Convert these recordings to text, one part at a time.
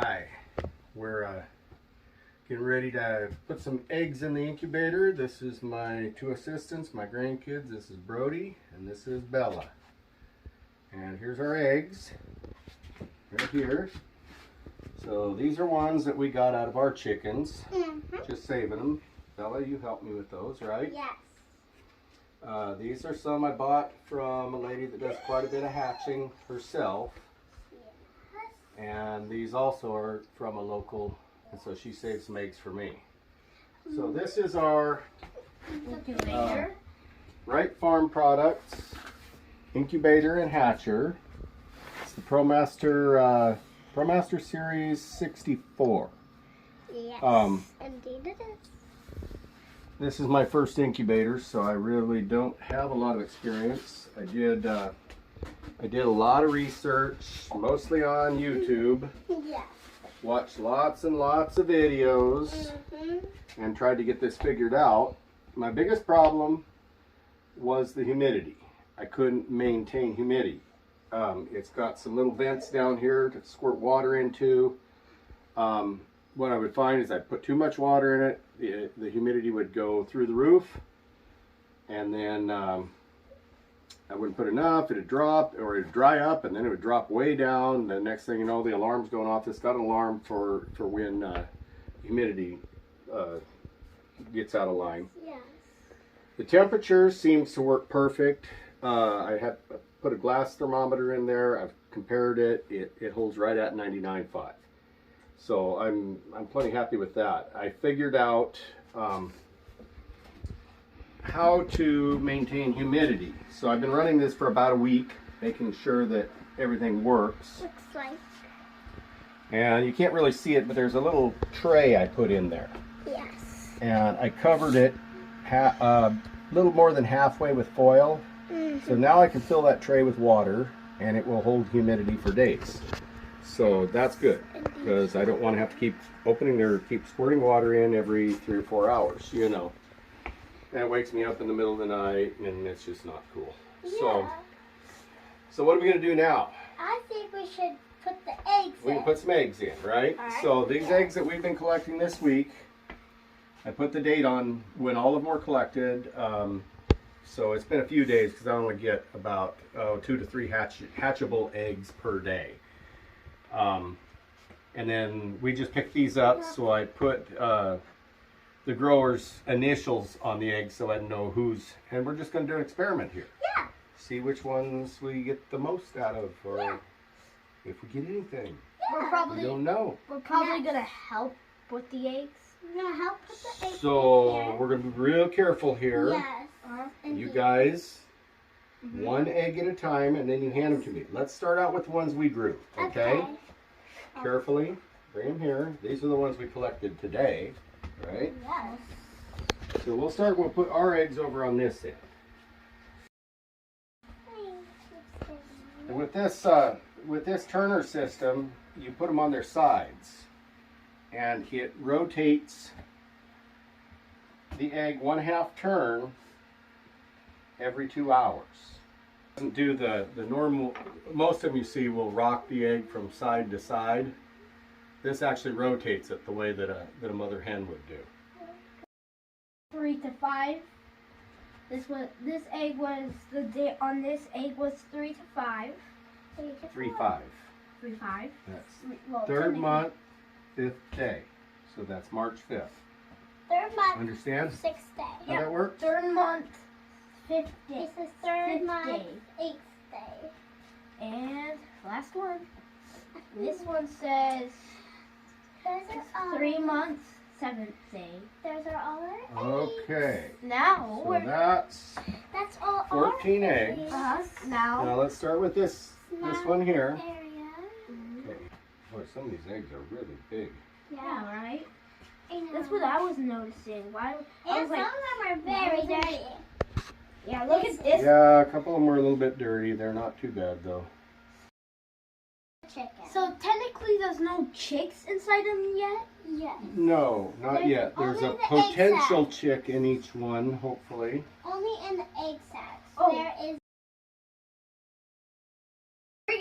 Hi, we're getting ready to put some eggs in the incubator. This is my two assistants, my grandkids. This is Brody and this is Bella. And here's our eggs right here. So these are ones that we got out of our chickens, just saving them. Bella, you helped me with those, right? Yes. These are some I bought from a lady that does quite a bit of hatching herself. And these also are from a local, and so she saves some eggs for me. So this is our Rite Farm products, incubator and hatcher. It's the ProMaster Series 64. Yes, indeed it is. This is my first incubator, so I really don't have a lot of experience. I did a lot of research, mostly on YouTube. Yes. Watched lots and lots of videos and tried to get this figured out. My biggest problem was the humidity. I couldn't maintain humidity. It's got some little vents down here to squirt water into. What I would find is I put too much water in it, the humidity would go through the roof, and then I wouldn't put enough, it'd drop, or it'd dry up, and then it would drop way down. The next thing you know, the alarm's going off. It's got an alarm for when humidity gets out of line. Yes. The The temperature seems to work perfect. I have put a glass thermometer in there. I've compared it. It holds right at 99.5. So I'm plenty happy with that. I figured out how to maintain humidity. So I've been running this for about a week, making sure that everything works. Looks like. And you can't really see it, but there's a little tray I put in there. Yes. And I covered it a little more than halfway with foil. So now I can fill that tray with water and it will hold humidity for days. So that's good, because I don't want to have to keep opening or keep squirting water in every 3 or 4 hours, you know. And it wakes me up in the middle of the night, and it's just not cool. Yeah. So what are we going to do now? I think we should put the eggs in. We can put some eggs in, right? All right. So these eggs that we've been collecting this week, I put the date on when all of them were collected. So it's been a few days, because I only get about 2 to 3 hatchable eggs per day. And then we just picked these up, so I put the grower's initials on the eggs so I know who's, and we're just going to do an experiment here. Yeah. See which ones we get the most out of, or if we get anything. Yeah. We don't know. We're probably gonna help with the eggs. We're going to help put the eggs So we're going to be real careful here. Yes. You guys, one egg at a time, and then you hand them to me. Let's start out with the ones we grew, okay? Carefully, bring them here. These are the ones we collected today, right? Yes. So we'll put our eggs over on this end. And with this turner system, you put them on their sides, and it rotates the egg 1/2 turn every 2 hours. Doesn't do the normal. Most of them you see will rock the egg from side to side. This actually rotates it the way that a mother hen would do. 3 to 5. This egg was the day on this egg was 3 to 5. 3-5. 3-5. That's Well, 3rd month, 5th day. So that's March 5th. 3rd month, Understand 6th day. how that works? 3rd month, 5th day. This is 3rd Fifth month, day. 8th day. And last one. This one says Those are all. 3 months, 7th day. Those are all our eggs. Okay. Now So we're that's That's all 14 our eggs. now. Now let's start with this one here. Area. Okay. Boy, some of these eggs are really big. Yeah, right. I know. That's what I was noticing. Why? I And was some like, of them are very dirty. yeah, look at this. Yeah, a couple of them were a little bit dirty. They're not too bad though. Chicken. So technically, there's no chicks inside them yet. Yes. No, not There's yet. There's a only the egg potential sac. chick in each one, hopefully. Only in the egg sacs. Oh. There is.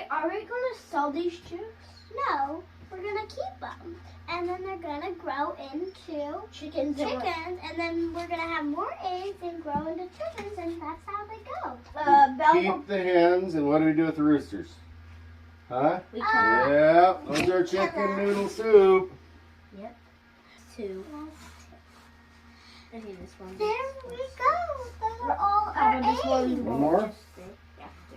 Are we gonna sell these chicks? No, we're gonna keep them. And then they're gonna grow into Chickens. and then we're gonna have more eggs and grow into chickens, and that's how they go. Keep the hens, and what do we do with the roosters? Huh? We Yeah, those are chicken noodle soup. Yep. 2. Okay, this one. There we go. Those are all our eggs. One more?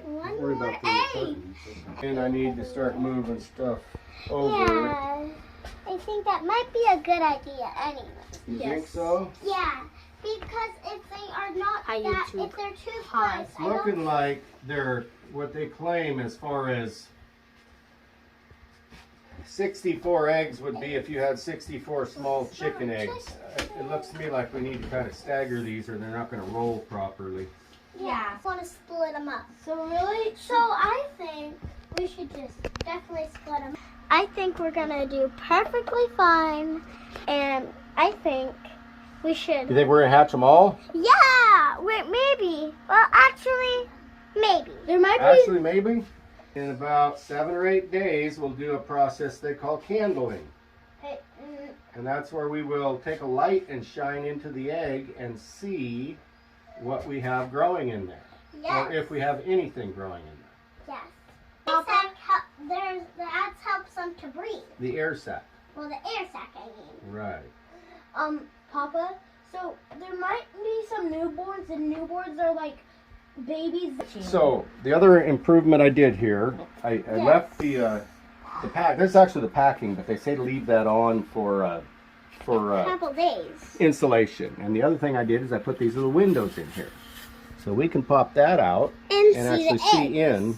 One Don't worry more about the egg. curtains. And I need to start moving stuff over. Yeah. I think that might be a good idea anyway. You Yes. think so? Yeah. Because if they are not Hi, that, YouTube. if they're too Hi. close, It's looking like they're what they claim as far as 64 eggs would be if you had 64 small chicken eggs. It looks to me like we need to kind of stagger these or they're not going to roll properly. Yeah. I want to split them up. So really? So I think we should just definitely split them. I think we're gonna do perfectly fine, and I think we should. You think we're going to hatch them all? Yeah, wait, maybe. Well, actually, maybe. There might be. Actually, maybe. In about 7 or 8 days, we'll do a process they call candling. And that's where we will take a light and shine into the egg and see what we have growing in there. Yes. Or if we have anything growing in there. Yes. That helps them to breathe. The air sac. Well, the air sac, I mean. Right. Papa, so there might be some newborns, and newborns are like babies. So the other improvement I did here, I left the pack. This is actually the packing, but they say to leave that on for A couple days. insulation. And the other thing I did is I put these little windows in here, so we can pop that out And and actually see in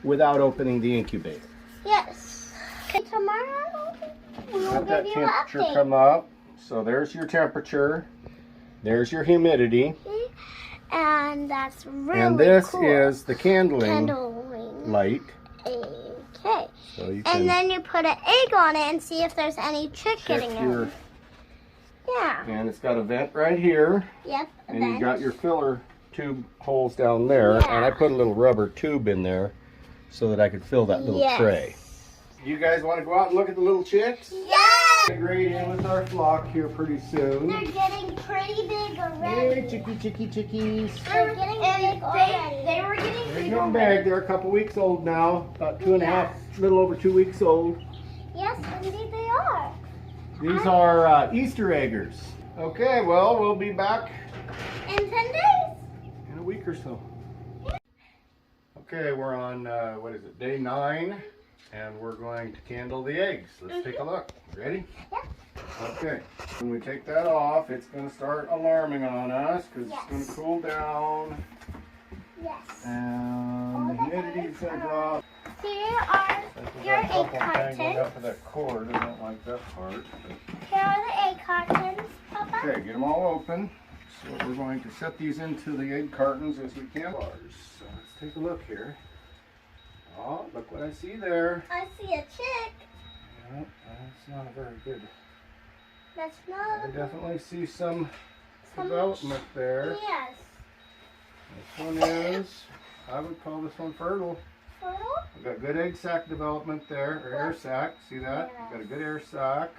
without opening the incubator. Yes. Okay, tomorrow we'll Let that give you an temperature update. come up. So there's your temperature. There's your humidity. And that's really And this cool. is the candling Candling. light. Okay. So you can And then you put an egg on it and see if there's any chick check getting your, in. Yeah. and it's got a vent right here. Yep. And you got your filler tube holes down there. Yeah. And I put a little rubber tube in there so that I could fill that little Yes. tray. You guys want to go out and look at the little chicks? Yeah. Integrate in with our flock here pretty soon. They're getting pretty big already. Hey, chickies. They're getting big already. They were getting They're bigger. getting big. They're a couple weeks old now. About 2.5, little over 2 weeks old. Yes, indeed they are. These are Easter eggers. Okay, well, we'll be back In 10 days. in a week or so. Okay, we're on, what is it, day 9, and we're going to candle the eggs. Let's take a look. Ready? Yep. Okay. When we take that off, it's going to start alarming on us because it's going to cool down Yes. and the humidity is going to drop. Here are your egg Tangled cartons. up to that cord. I don't like that part. Here are the egg cartons, Papa. Okay, get them all open. So we're going to set these into the egg cartons as we can. So let's take a look here. Oh, look what I see there. I see a chick. No, that's not a very good. That's I not definitely see some some. development there. Yes. This one is, I would call this one fertile. Fertile? We've got good egg sac development there, or air sac. See that? Yeah. Got a good air sac.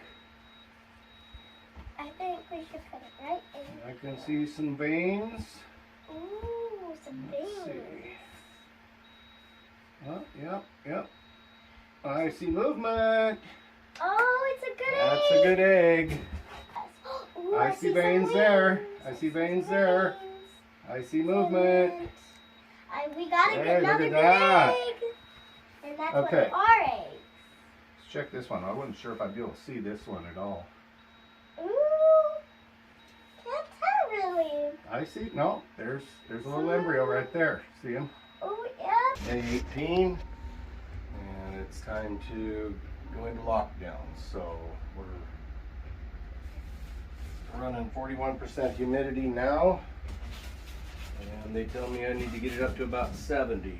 I think we should put it right in. I can see some veins. Ooh, some Let's veins. see. Oh, yep. I see movement. Oh, it's a good egg. That's a good egg. Ooh, I see some veins there. wings. I see veins there. I see movement. We got Hey, look another at good that. egg. And that's Okay. one of our eggs. Let's check this one. I wasn't sure if I'd be able to see this one at all. Ooh. Can't tell really. I see. No, there's a little embryo right there. See him? Oh, yeah. Day 18, and it's time to go into lockdown. So we're running 41% humidity now, and they tell me I need to get it up to about 70.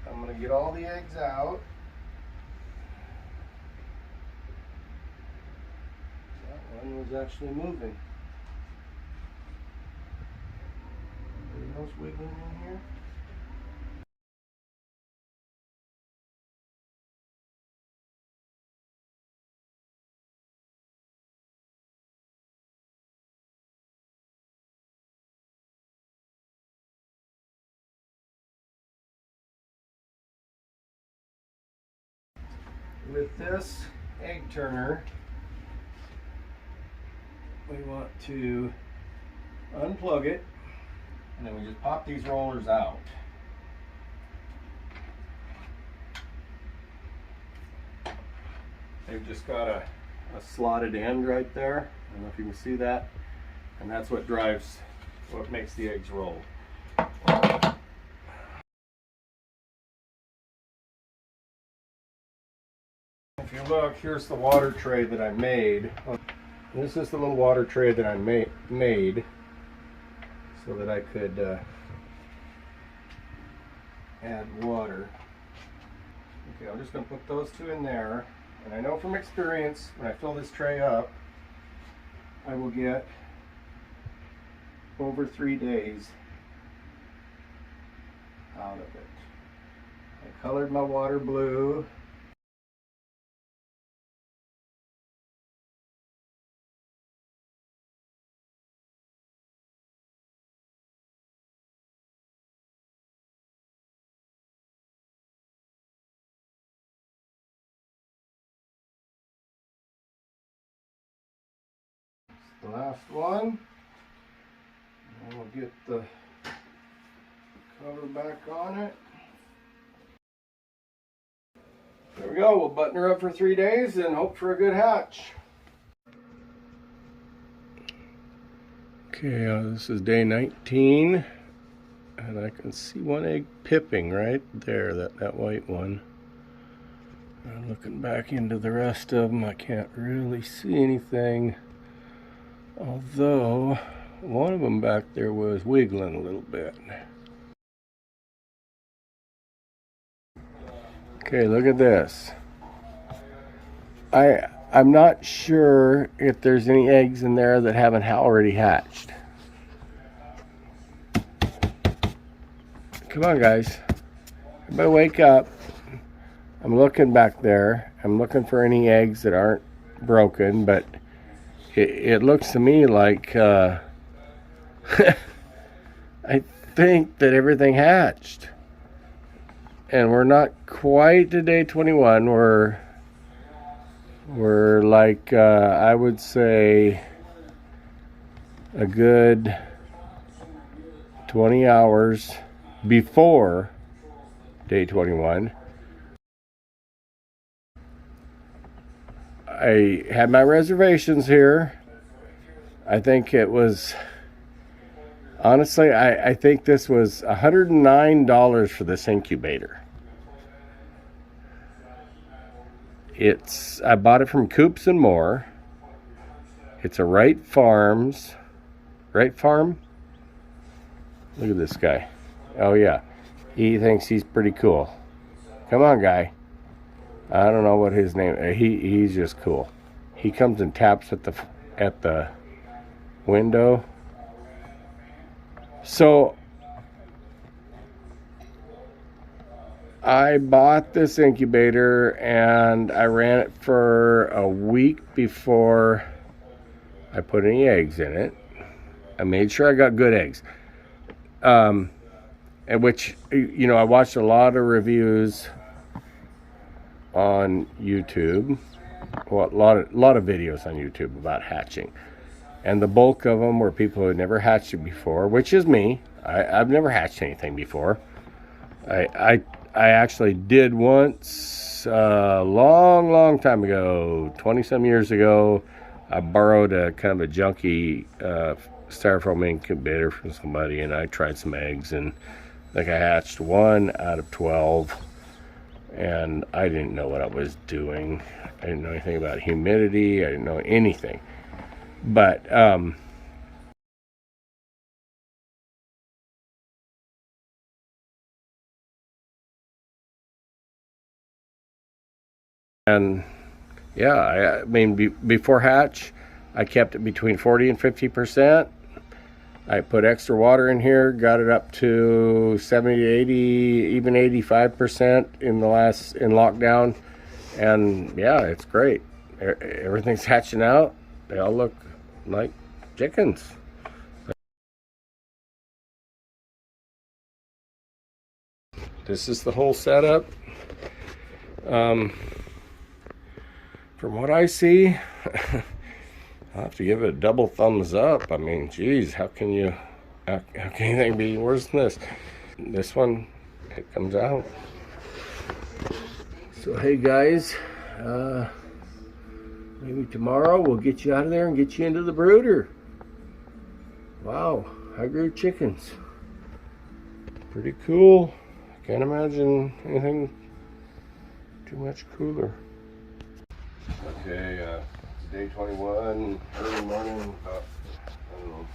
I'm gonna get all the eggs out. That one was actually moving. Anything else wiggling in here? with this egg turner, we want to unplug it, and then we just pop these rollers out. They've just got a slotted end right there. I don't know if you can see that. And that's what drives, what makes the eggs roll. If you look, here's the water tray that I made. This is the little water tray that I made so that I could add water. Okay, I'm just going to put those two in there. And I know from experience, when I fill this tray up, I will get over 3 days out of it. I colored my water blue. The last one. And we'll get the cover back on it. There we go. We'll button her up for 3 days and hope for a good hatch. Okay, this is day 19, and I can see one egg pipping right there, that white one. I'm looking back into the rest of them. I can't really see anything, although one of them back there was wiggling a little bit. Okay, look at this. I'm not sure if there's any eggs in there that haven't already hatched. Come on, guys. Everybody wake up. I'm looking back there. I'm looking for any eggs that aren't broken, but it looks to me like I think that everything hatched. And we're not quite to day 21. We're like, I would say, a good 20 hours before day 21. I had my reservations here. I think it was, honestly, I think this was $109 for this incubator. I bought it from Coops and More. It's a Rite Farm? Look at this guy. Oh yeah, he thinks he's pretty cool. Come on, guy. I don't know what his name is. He's just cool. He comes and taps at the window. So I bought this incubator and I ran it for a week before I put any eggs in it. I made sure I got good eggs. And which, you know, I watched a lot of reviews on YouTube. Well, a lot of videos on YouTube about hatching. And the bulk of them were people who had never hatched it before, which is me. I've never hatched anything before. I actually did once, a long time ago, 20-some years ago. I borrowed a kind of a junky styrofoam incubator from somebody, and I tried some eggs, and I think I hatched 1 out of 12, and I didn't know what I was doing. I didn't know anything about humidity. I didn't know anything. But and yeah, I mean, before hatch, I kept it between 40 and 50%. I put extra water in here, got it up to 70, 80, even 85% in lockdown. And yeah, it's great. Everything's hatching out. They all look like chickens. This is the whole setup. From what I see, I'll have to give it a double thumbs up. I mean, geez, how can anything be worse than this? This one, it comes out. So hey guys, maybe tomorrow we'll get you out of there and get you into the brooder. Wow, high grade chickens. Pretty cool. Can't imagine anything too much cooler. Okay, it's day 21, early morning, about, I don't know,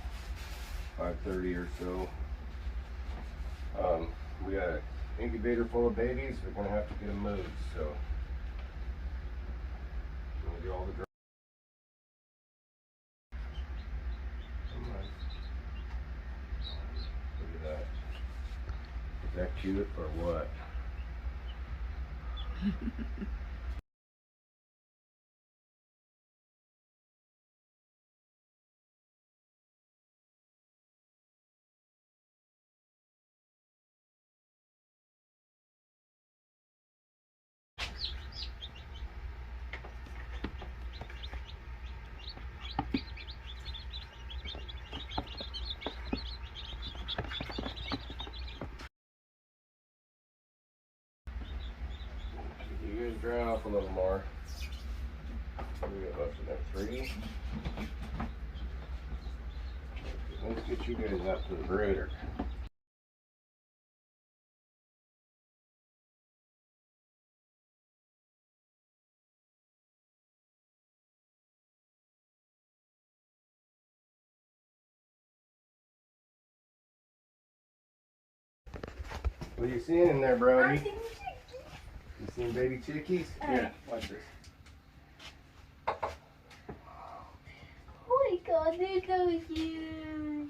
5:30 or so. We got an incubator full of babies. We're going to have to get them moved, so I'm going to do all the Come on. Look at that. Is that cute or what? You guys dry off a little more. What do we got left in there? 3? Let's get you guys out to the brooder. What are you seeing in there, Brody? You seeing baby chickies? Here, watch this. Oh my god, they're so huge.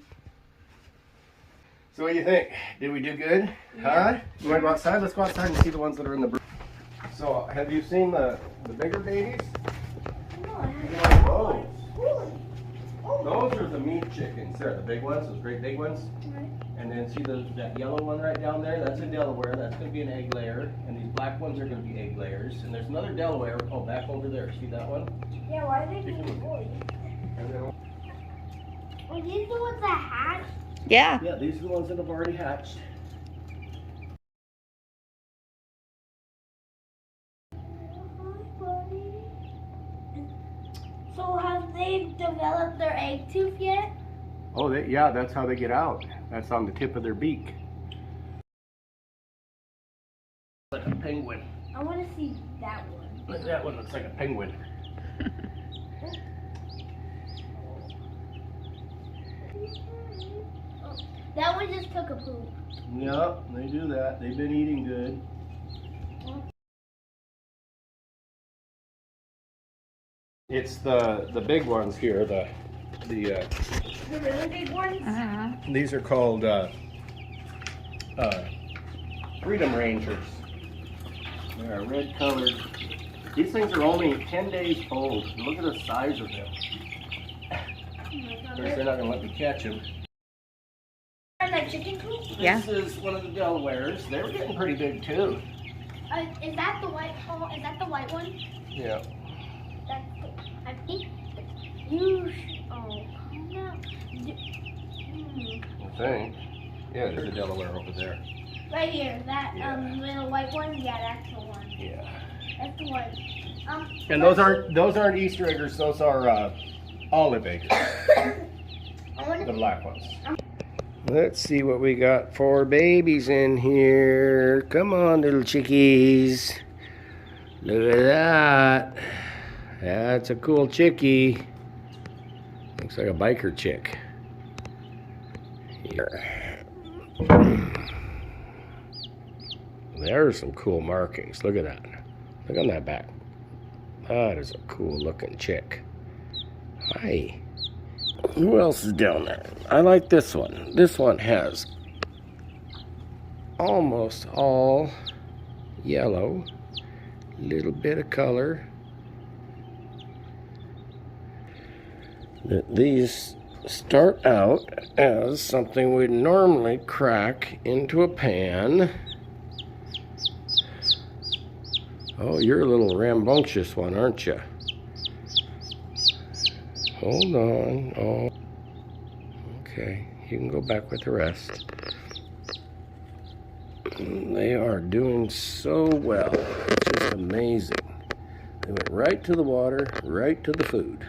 So what do you think? Did we do good? Yeah. Huh? You want to go outside? Let's go outside and see the ones that are in the brooder. So, have you seen the bigger babies? No, I haven't. Like those. Oh. Those are the meat chickens. They're the big ones, those great big ones. Right. And then see that yellow one right down there? That's a Delaware. That's going to be an egg layer. And these black ones are going to be egg layers. And there's another Delaware. Oh, back over there. See that one? Yeah, why are they being boys? And then, Are these the ones that hatched? Yeah. yeah, these are the ones that have already hatched. So have they developed their egg tooth yet? Oh, yeah, that's how they get out. That's on the tip of their beak. Like a penguin. I want to see that one. Look, that one looks like a penguin. That one just took a poop. Yep, they do that. They've been eating good. It's the big ones here. The really big ones? these are called Freedom Rangers. They are red colored. These things are only 10 days old. Look at the size of them. Of course, they're not going to let me catch them. Like chicken coop? Yeah. This is one of the Delawares. They were getting pretty big too. Is that the white? Oh, is that the white one? Yeah. That's the, I think you. Oh, no. I think. Yeah, there's a Delaware over there. Right here, that Yeah. little white one. Yeah, that's the one. Yeah. That's the one. And those aren't Easter eggers. Those are olive eggers. The black ones. Let's see what we got for babies in here. Come on, little chickies. Look at that. That's a cool chickie. Looks like a biker chick. Here. There's some cool markings. Look at that. Look on that back. That is a cool looking chick. Hi. Who else is down there? I like this one. This one has almost all yellow. Little bit of color. These start out as something we'd normally crack into a pan. Oh, you're a little rambunctious one, aren't you? Hold on. Oh, okay. You can go back with the rest. They are doing so well. It's just amazing. They went right to the water, right to the food.